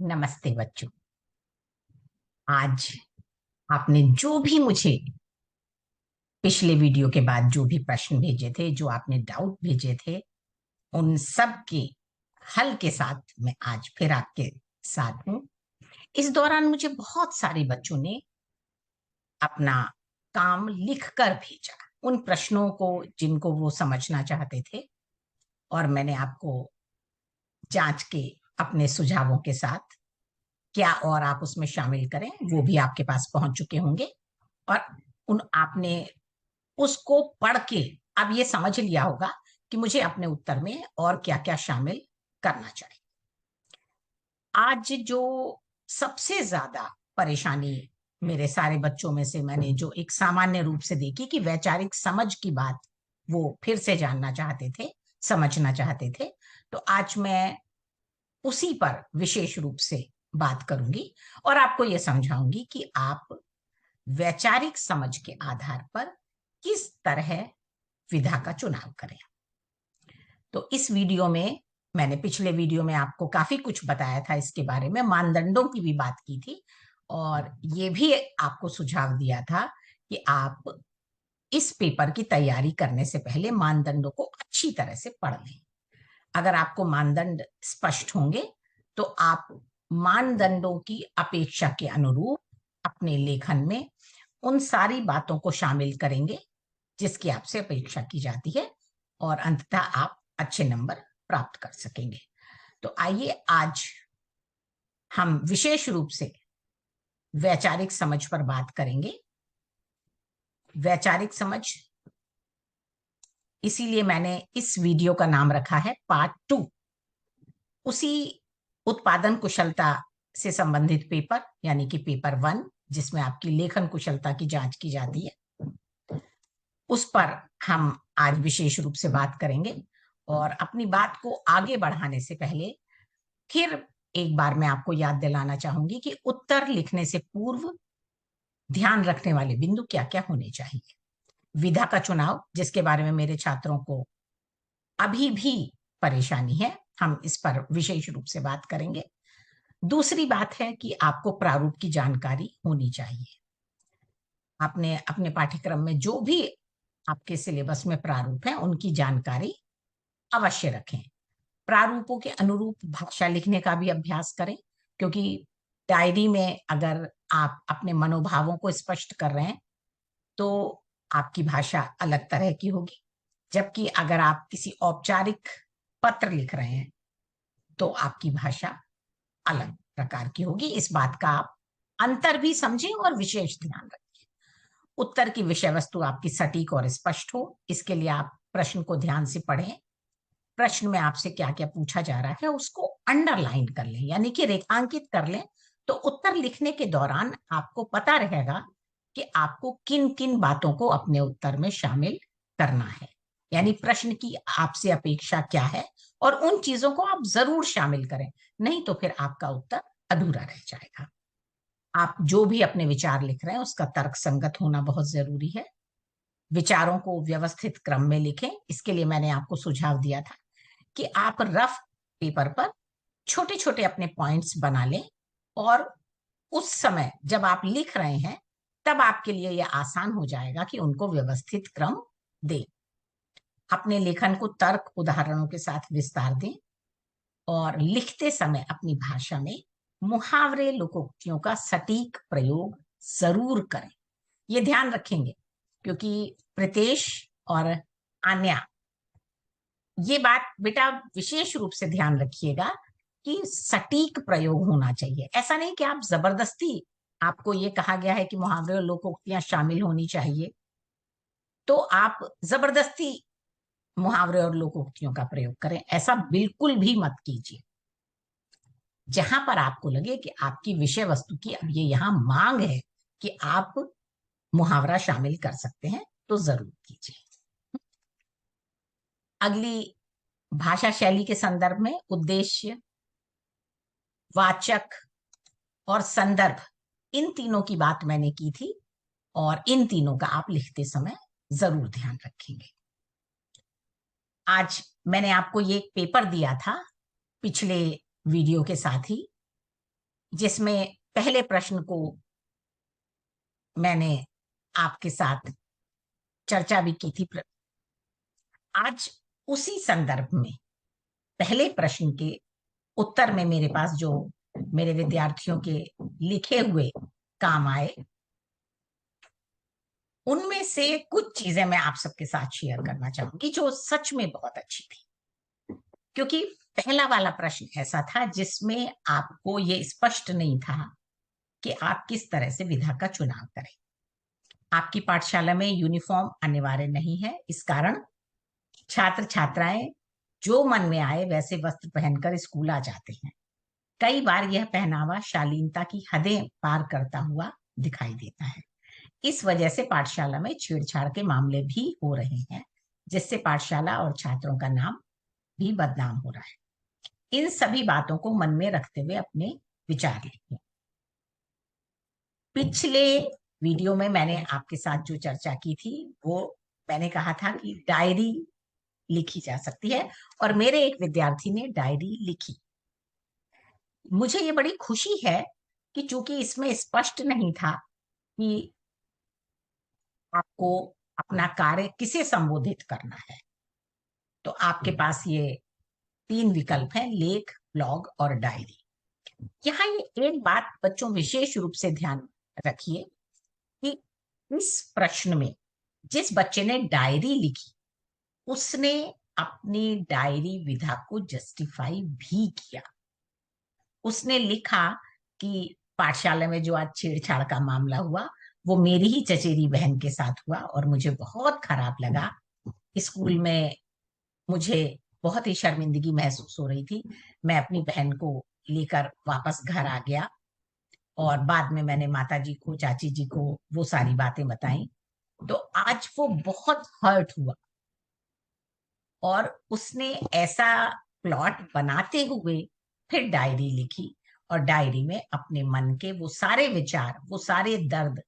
नमस्ते बच्चों। आज आपने जो भी मुझे पिछले वीडियो के बाद जो भी प्रश्न भेजे थे, जो आपने डाउट भेजे थे, उन सब के हल के साथ मैं आज फिर आपके साथ हूं। इस दौरान मुझे बहुत सारे बच्चों ने अपना काम लिखकर भेजा, उन प्रश्नों को जिनको वो समझना चाहते थे, और मैंने आपको जांच के अपने सुझावों के साथ क्या और आप उसमें शामिल करें वो भी आपके पास पहुंच चुके होंगे। और उन आपने उसको पढ़ के अब ये समझ लिया होगा कि मुझे अपने उत्तर में और क्या क्या शामिल करना चाहिए। आज जो सबसे ज्यादा परेशानी मेरे सारे बच्चों में से मैंने जो एक सामान्य रूप से देखी कि वैचारिक समझ की बात वो फिर से जानना चाहते थे, समझना चाहते थे, तो आज मैं उसी पर विशेष रूप से बात करूंगी और आपको यह समझाऊंगी कि आप वैचारिक समझ के आधार पर किस तरह विधा का चुनाव करें। तो इस वीडियो में मैंने पिछले वीडियो में आपको काफी कुछ बताया था, इसके बारे में मानदंडों की भी बात की थी, और ये भी आपको सुझाव दिया था कि आप इस पेपर की तैयारी करने से पहले मानदंडों को अच्छी तरह से पढ़ लें। अगर आपको मानदंड स्पष्ट होंगे तो आप मानदंडों की अपेक्षा के अनुरूप अपने लेखन में उन सारी बातों को शामिल करेंगे जिसकी आपसे अपेक्षा की जाती है, और अंततः आप अच्छे नंबर प्राप्त कर सकेंगे। तो आइए आज हम विशेष रूप से वैचारिक समझ पर बात करेंगे। वैचारिक समझ, इसीलिए मैंने इस वीडियो का नाम रखा है पार्ट 2। उसी उत्पादन कुशलता से संबंधित पेपर यानी कि पेपर 1, जिसमें आपकी लेखन कुशलता की जांच की जाती है, उस पर हम आज विशेष रूप से बात करेंगे। और अपनी बात को आगे बढ़ाने से पहले फिर एक बार मैं आपको याद दिलाना चाहूंगी कि उत्तर लिखने से पूर्व ध्यान रखने वाले बिंदु क्या क्या होने चाहिए। विधा का चुनाव, जिसके बारे में मेरे छात्रों को अभी भी परेशानी है, हम इस पर विशेष रूप से बात करेंगे। दूसरी बात है कि आपको प्रारूप की जानकारी होनी चाहिए। आपने अपने पाठ्यक्रम में जो भी आपके सिलेबस में प्रारूप है उनकी जानकारी अवश्य रखें। प्रारूपों के अनुरूप भाषा लिखने का भी अभ्यास करें, क्योंकि डायरी में अगर आप अपने मनोभावों को स्पष्ट कर रहे हैं तो आपकी भाषा अलग तरह की होगी, जबकि अगर आप किसी औपचारिक पत्र लिख रहे हैं तो आपकी भाषा अलग प्रकार की होगी। इस बात का आप अंतर भी समझें और विशेष ध्यान रखें। उत्तर की विषय वस्तु आपकी सटीक और स्पष्ट हो, इसके लिए आप प्रश्न को ध्यान से पढ़ें। प्रश्न में आपसे क्या क्या पूछा जा रहा है उसको अंडरलाइन कर लें, यानी कि रेखांकित कर लें, तो उत्तर लिखने के दौरान आपको पता रहेगा कि आपको किन किन बातों को अपने उत्तर में शामिल करना है, यानी प्रश्न की आपसे अपेक्षा क्या है, और उन चीजों को आप जरूर शामिल करें, नहीं तो फिर आपका उत्तर अधूरा रह जाएगा। आप जो भी अपने विचार लिख रहे हैं उसका तर्क संगत होना बहुत जरूरी है। विचारों को व्यवस्थित क्रम में लिखें। इसके लिए मैंने आपको सुझाव दिया था कि आप रफ पेपर पर छोटे छोटे अपने पॉइंट्स बना लें, और उस समय जब आप लिख रहे हैं तब आपके लिए यह आसान हो जाएगा कि उनको व्यवस्थित क्रम दें। अपने लेखन को तर्क उदाहरणों के साथ विस्तार दें, और लिखते समय अपनी भाषा में मुहावरे लोकोक्तियों का सटीक प्रयोग जरूर करें। ये ध्यान रखेंगे क्योंकि प्रीतेश और आन्या, ये बात बेटा विशेष रूप से ध्यान रखिएगा कि सटीक प्रयोग होना चाहिए। ऐसा नहीं कि आप जबरदस्ती, आपको ये कहा गया है कि मुहावरे और लोकोक्तियां शामिल होनी चाहिए, तो आप जबरदस्ती मुहावरे और लोकोक्तियों का प्रयोग करें, ऐसा बिल्कुल भी मत कीजिए। जहां पर आपको लगे कि आपकी विषय वस्तु की अब ये यहां मांग है कि आप मुहावरा शामिल कर सकते हैं, तो जरूर कीजिए। अगली, भाषा शैली के संदर्भ में उद्देश्य, वाचक और संदर्भ, इन तीनों की बात मैंने की थी, और इन तीनों का आप लिखते समय जरूर ध्यान रखेंगे। आज मैंने आपको ये पेपर दिया था पिछले वीडियो के साथ ही, जिसमें पहले प्रश्न को मैंने आपके साथ चर्चा भी की थी। आज उसी संदर्भ में पहले प्रश्न के उत्तर में मेरे पास जो मेरे विद्यार्थियों के लिखे हुए काम आए, उनमें से कुछ चीजें मैं आप सबके साथ शेयर करना चाहूंगी जो सच में बहुत अच्छी थी। क्योंकि पहला वाला प्रश्न ऐसा था जिसमें आपको ये स्पष्ट नहीं था कि आप किस तरह से विधा का चुनाव करें। आपकी पाठशाला में यूनिफॉर्म अनिवार्य नहीं है, इस कारण छात्र छात्राएं जो मन में आए वैसे वस्त्र पहनकर स्कूल आ जाते हैं। कई बार यह पहनावा शालीनता की हदें पार करता हुआ दिखाई देता है। इस वजह से पाठशाला में छेड़छाड़ के मामले भी हो रहे हैं, जिससे पाठशाला और छात्रों का नाम भी बदनाम हो रहा है। इन सभी बातों को मन में रखते हुए अपने विचार लिखें। पिछले वीडियो में मैंने आपके साथ जो चर्चा की थी वो मैंने कहा था कि डायरी लिखी जा सकती है, और मेरे एक विद्यार्थी ने डायरी लिखी। मुझे ये बड़ी खुशी है कि चूंकि इसमें स्पष्ट नहीं था कि आपको अपना कार्य किसे संबोधित करना है, तो आपके पास ये 3 विकल्प हैं, लेख, ब्लॉग और डायरी। यहाँ ये एक बात बच्चों विशेष रूप से ध्यान रखिए कि इस प्रश्न में जिस बच्चे ने डायरी लिखी उसने अपनी डायरी विधा को जस्टिफाई भी किया। उसने लिखा कि पाठशाला में जो आज छेड़छाड़ का मामला हुआ वो मेरी ही चचेरी बहन के साथ हुआ और मुझे बहुत खराब लगा। स्कूल में मुझे बहुत ही शर्मिंदगी महसूस हो रही थी। मैं अपनी बहन को लेकर वापस घर आ गया और बाद में मैंने माता जी को, चाची जी को वो सारी बातें बताई। तो आज वो बहुत हर्ट हुआ और उसने ऐसा प्लॉट बनाते हुए फिर डायरी लिखी और डायरी में अपने मन के वो सारे विचार, वो सारे दर्द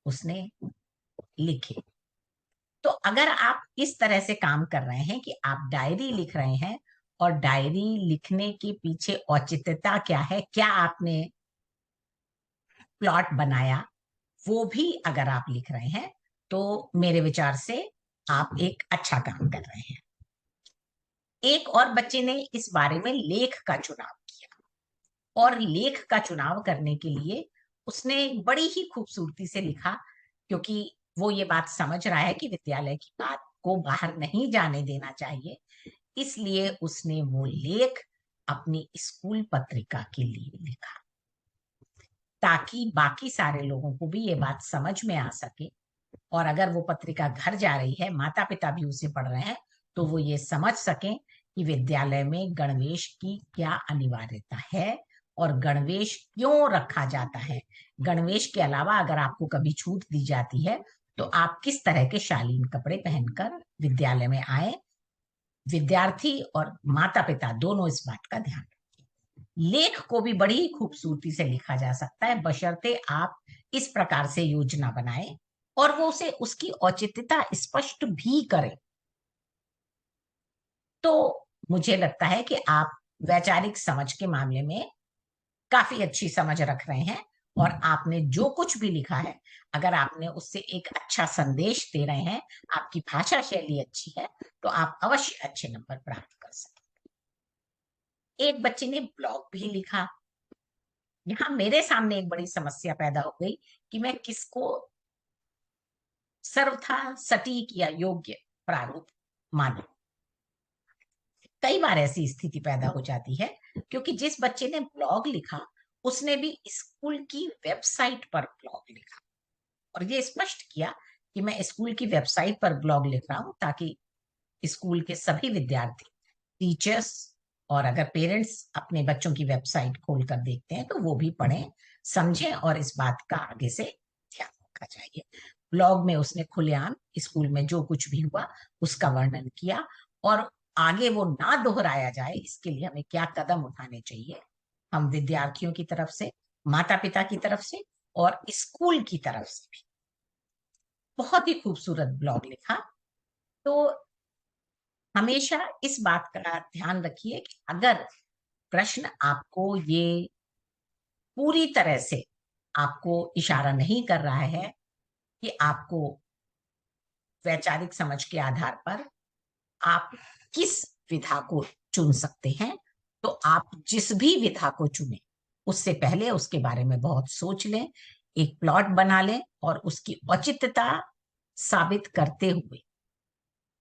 उसने लिखे। तो अगर आप इस तरह से काम कर रहे हैं कि आप डायरी लिख रहे हैं और डायरी लिखने के पीछे औचित्यता क्या है, क्या आपने प्लॉट बनाया, वो भी अगर आप लिख रहे हैं तो मेरे विचार से आप एक अच्छा काम कर रहे हैं। एक और बच्चे ने इस बारे में लेख का चुनाव किया और लेख का चुनाव करने के लिए उसने बड़ी ही खूबसूरती से लिखा, क्योंकि वो ये बात समझ रहा है कि विद्यालय की बात को बाहर नहीं जाने देना चाहिए, इसलिए उसने वो लेख अपनी स्कूल पत्रिका के लिए लिखा ताकि बाकी सारे लोगों को भी ये बात समझ में आ सके। और अगर वो पत्रिका घर जा रही है, माता पिता भी उसे पढ़ रहे हैं, तो वो ये समझ सकें कि विद्यालय में गणवेश की क्या अनिवार्यता है और गणवेश क्यों रखा जाता है। गणवेश के अलावा अगर आपको कभी छूट दी जाती है तो आप किस तरह के शालीन कपड़े पहनकर विद्यालय में आए। विद्यार्थी और माता पिता दोनों इस बात का ध्यान रखें। लेख को भी बड़ी खूबसूरती से लिखा जा सकता है, बशर्ते आप इस प्रकार से योजना बनाएं और वो उसे उसकी औचित्यता स्पष्ट भी करें। तो मुझे लगता है कि आप वैचारिक समझ के मामले में काफी अच्छी समझ रख रहे हैं और आपने जो कुछ भी लिखा है, अगर आपने उससे एक अच्छा संदेश दे रहे हैं, आपकी भाषा शैली अच्छी है, तो आप अवश्य अच्छे नंबर प्राप्त कर सकते। एक बच्चे ने ब्लॉग भी लिखा। यहाँ मेरे सामने एक बड़ी समस्या पैदा हो गई कि मैं किसको सर्वथा सटीक या योग्य प्रारूप मानूं। कई बार ऐसी स्थिति पैदा हो जाती है क्योंकि जिस बच्चे ने ब्लॉग लिखा उसने भी स्कूल की वेबसाइट पर ब्लॉग लिखा और ये स्पष्ट किया कि मैं स्कूल की वेबसाइट पर ब्लॉग लिख रहा हूं ताकि स्कूल के सभी विद्यार्थी, टीचर्स और अगर पेरेंट्स अपने बच्चों की वेबसाइट खोलकर देखते हैं तो वो भी पढ़ें, समझें और इस बात का आगे से ध्यान रखा चाहिए। ब्लॉग में उसने खुलेआम स्कूल में जो कुछ भी हुआ उसका वर्णन किया और आगे वो ना दोहराया जाए इसके लिए हमें क्या कदम उठाने चाहिए, हम विद्यार्थियों की तरफ से, माता पिता की तरफ से और स्कूल की तरफ से भी बहुत ही खूबसूरत ब्लॉग लिखा। तो हमेशा इस बात का ध्यान रखिए कि अगर प्रश्न आपको ये पूरी तरह से आपको इशारा नहीं कर रहा है कि आपको वैचारिक समझ के आधार पर आप किस विधा को चुन सकते हैं। तो आप जिस भी विधा को चुने उससे पहले उसके बारे में बहुत सोच लें, एक प्लॉट बना लें और उसकी औचित्यता साबित करते हुए,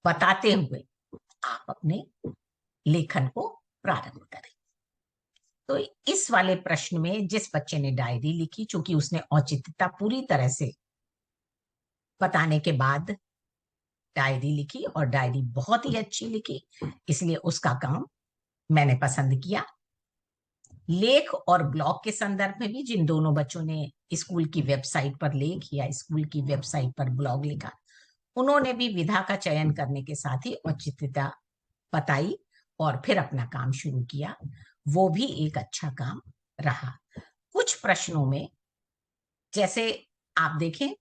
बताते हुए आप अपने लेखन को प्रारंभ करें। तो इस वाले प्रश्न में जिस बच्चे ने डायरी लिखी, चूंकि उसने औचित्यता पूरी तरह से बताने के बाद डायरी लिखी और डायरी बहुत ही अच्छी लिखी, इसलिए उसका काम मैंने पसंद किया। लेख और ब्लॉग के संदर्भ में भी जिन दोनों बच्चों ने स्कूल की वेबसाइट पर लेख या स्कूल की वेबसाइट पर ब्लॉग लिखा, उन्होंने भी विधा का चयन करने के साथ ही औचित्यता बताई और फिर अपना काम शुरू किया। वो भी एक अच्छा काम रहा। कुछ प्रश्नों में, जैसे आप देखें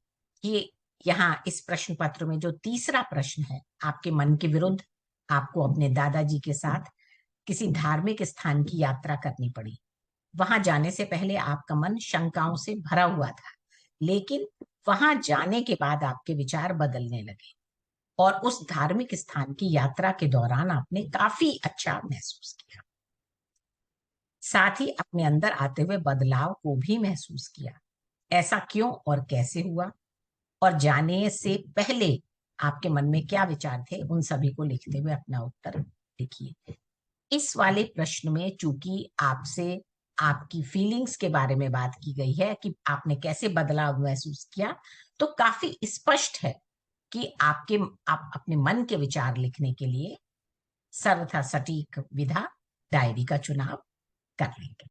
कि यहाँ इस प्रश्न पत्र में जो तीसरा प्रश्न है, आपके मन के विरुद्ध आपको अपने दादाजी के साथ किसी धार्मिक स्थान की यात्रा करनी पड़ी। वहां जाने से पहले आपका मन शंकाओं से भरा हुआ था, लेकिन वहां जाने के बाद आपके विचार बदलने लगे और उस धार्मिक स्थान की यात्रा के दौरान आपने काफी अच्छा महसूस किया। साथ ही अपने अंदर आते हुए बदलाव को भी महसूस किया। ऐसा क्यों और कैसे हुआ, और जाने से पहले आपके मन में क्या विचार थे, उन सभी को लिखते हुए अपना उत्तर लिखिए। इस वाले प्रश्न में चूंकि आपसे आपकी फीलिंग्स के बारे में बात की गई है कि आपने कैसे बदलाव महसूस किया, तो काफी स्पष्ट है कि आप अपने मन के विचार लिखने के लिए सर्वथा सटीक विधा डायरी का चुनाव कर लेंगे।